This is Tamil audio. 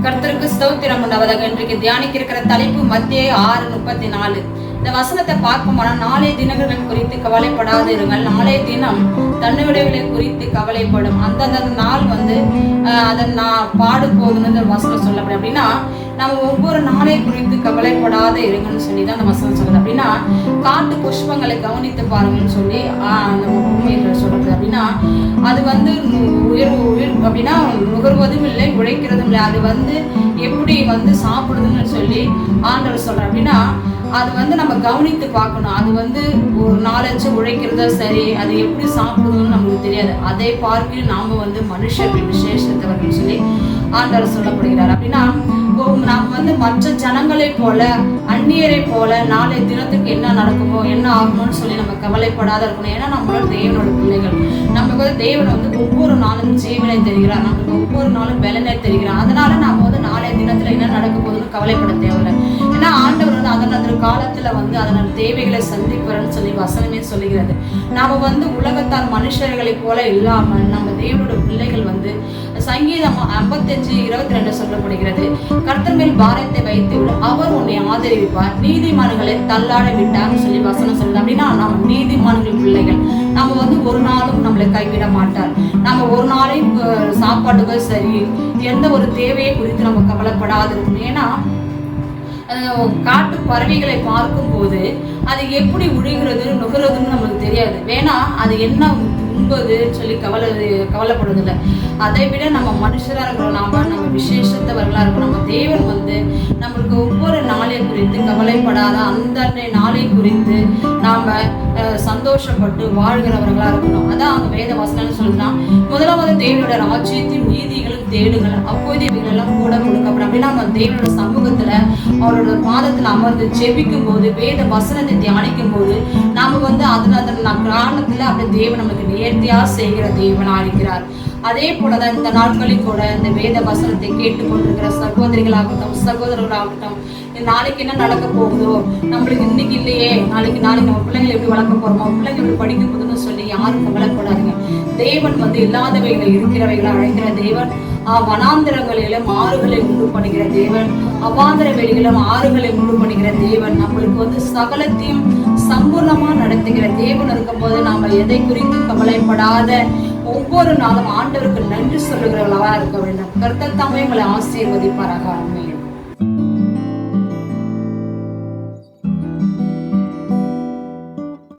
கர்த்தருக்கு ஸ்தோத்திரம் உண்டாவதாக. இன்றைக்கு தியானிக்க இருக்கிற தலைப்பு மத்தேயு 6:34. இந்த வசனத்தை பார்க்கும்போது, நாளைய தினங்கள் குறித்து கவலைப்படாது இருங்கள், நாளைய தினம் தன்னுடையவர்களை குறித்து கவலைப்படும். அந்தந்த நாள் அதை நான் பாடு போதுன்னு வசனம் சொல்லப்படும். அப்படின்னா நம்ம ஒவ்வொரு நாளை குறித்து கவலைப்படாத இருங்கன்னு சொல்லி தான் அந்த வசனம் சொல்லுது. அப்படின்னா காட்டு புஷ்பங்களை கவனித்து பாருங்கன்னு சொல்லி அந்த உண்மைகள் சொல்றது. அப்படின்னா அது உயிர் அப்படின்னா நுகர்வதும் இல்லை, உழைக்கிறதும் இல்லை. அது எப்படி சாப்பிடுதுன்னு சொல்லி ஆண்டவர் சொல்ற. அப்படின்னா அது நம்ம கவனித்து பார்க்கணும். அது ஒரு நாலஞ்சு உழைக்கிறதா சரி, அது எப்படி சாப்பிடுதுன்னு நமக்கு தெரியாது. அதை பார்க்க நாம மனுஷர்கள் விசேஷத்தவர்கள் சொல்லி ஆண்டவர் சொல்லப்படுகிறார். அப்படின்னா நாம் மற்ற ஜனங்களை போல, அந்நியரை போல நாளை தினத்துக்கு என்ன நடக்குமோ என்ன ஆகணும்னு சொல்லி நம்ம கவலைப்படாத இருக்கணும். ஏன்னா நம்மளோட தேவனோட பிள்ளைகள். நமக்கு தேவன் ஒவ்வொரு நாளும் ஜீவனை தெரிகிறார், நமக்கு ஒவ்வொரு நாளும் பலனை தெரிகிறார். அதனால நாம நாளைய தினத்துல என்ன நடக்க போகுதுன்னு கவலைப்பட தேவையில்லை. ஏன்னா ஆண்டவர் அதனது காலத்துல அதனோட தேவைகளை சந்திப்பார்னு சொல்லி வசனமே சொல்லுகிறது. நாம உலகத்தார் மனுஷர்களை போல இல்லாமல் நம்ம தேவனோட பிள்ளைகள் சங்கீதம் 55:22 சொல்லப்படுகிறது. கர்த்தர் மேல் பாரத்தை வைத்து விட, அவர் உன்னை ஆதரிப்பார், நீதிமான்களை தள்ளாட விட்டார்னு சொல்லி வசனம் சொல்லுது. அப்படின்னா நம்ம நீதிமான்கள் பிள்ளைகள். நம்ம ஒரு நாளும் நம்மளை கைவிட மாட்டார். நம்ம ஒரு நாளையும் சாப்பாட்டுகள் சரி, எந்த ஒரு தேவையை குறித்து நம்ம கவலைப்படாது இருக்கணும். ஏன்னா காட்டு பறவைகளை பார்க்கும் போது அது எப்படி உழுகிறது நுகர்றதுன்னு நமக்கு தெரியாது. வேணா அது என்ன உண்பதுன்னு சொல்லி கவலைப்படுறதில்லை. அதை விட நம்ம மனுஷராக இருக்கிறோம், நம்ம விசேஷத்தவர்களா இருக்கணும். நம்ம தேவன் நம்மளுக்கு ஒவ்வொரு நாளை குறித்து கவலைப்படாத அந்த நாளை குறித்து நாம சந்தோஷப்பட்டு வாழ்கிறவர்களா இருக்கணும். அதான் அவங்க வேத வசனம் சொல்லுன்னா, முதலாவது தேவனோட ராஜ்யத்தையும் நீதிகளும் தேடுகள், அப்போது இவைகளெல்லாம் கூட கொடுக்கப்படும். அப்படின்னா நம்ம தேவனோட சமூகத்துல அவரோட பாதத்துல அமர்ந்து ஜெபிக்கும் போது, வேத வசனத்தை தியானிக்கும் போது நாம அதனால காரணத்துல அப்படி தேவன் நமக்கு நேர்த்தியா செய்கிற தேவனா இருக்கிறார். அதே போலதான் இந்த நாட்களில் கூட இந்த வேத வசனத்தை கேட்டுக்கொண்டிருக்கிற சகோதரிகளாகட்டும் சகோதரர்களாகட்டும், நாளைக்கு என்ன நடக்க போகுதோ, நம்மளுக்கு இன்னைக்கு இல்லையே, நாளைக்கு நம்ம பிள்ளைங்களை எப்படி வளர்க்க போறோமோ, பிள்ளைங்க எப்படி படிக்க போகுதுன்னு சொல்லி யாரும் கவலைப்படாதுங்க. தேவன் இல்லாதவைகளை இருக்கிறவைகளை அழைக்கிற தேவன். வனாந்திரங்களிலும் ஆறுகளை உண்டு பண்ணுகிற தேவன், அவாந்திர வெளிகளும் ஆறுகளை உண்டு பண்ணுகிற தேவன். நம்மளுக்கு சகலத்தையும் சம்பூர்ணமா நடத்துகிற தேவன் இருக்கும் போது நாம எதை குறித்து கவலைப்படாத ஒவ்வொரு நாளும் ஆண்டவருக்கு நன்றி சொல்லுகிறவர்களாக இருக்க வேண்டும். கர்த்தர் தாமே உங்களை ஆசீர்வதிப்பாராக.